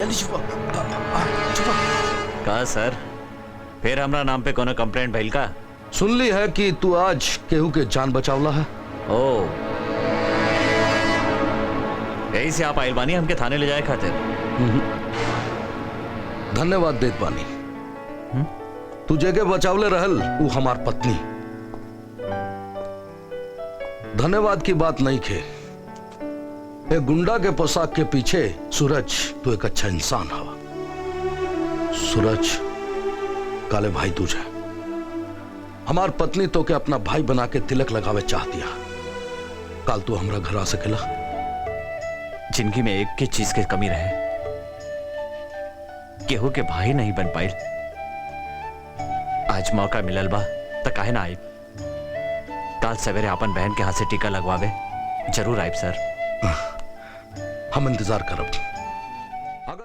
जल्दी छुपा। छुपा। कहा सर, फिर हमरा नाम पे कोनो कंप्लेंट भइल का? सुन ली है कि तू आज केहू के जान बचावला है। ओ, यही से आप आइल बानी हमके थाने ले जाए खातिर? धन्यवाद देत बानी। तू जगह बचावले रहल वो हमार पत्नी। धन्यवाद की बात नहीं खे। एक गुंडा के पोशाक के पीछे सूरज तू एक अच्छा इंसान हवा। सूरज, काले भाई तुझे हमार पत्नी तो के अपना भाई बना के तिलक लगावे चाह दिया। कल तू हमरा घर आ सकेला? जिंदगी में एक की चीज की कमी रहे, केहू के भाई नहीं बन पाइल। आज मौका मिलल बा तो काहे ना आइब। कल सवेरे अपन बहन के हाथ से टीका लगवावे जरूर आइब सर। हम इंतजार करब।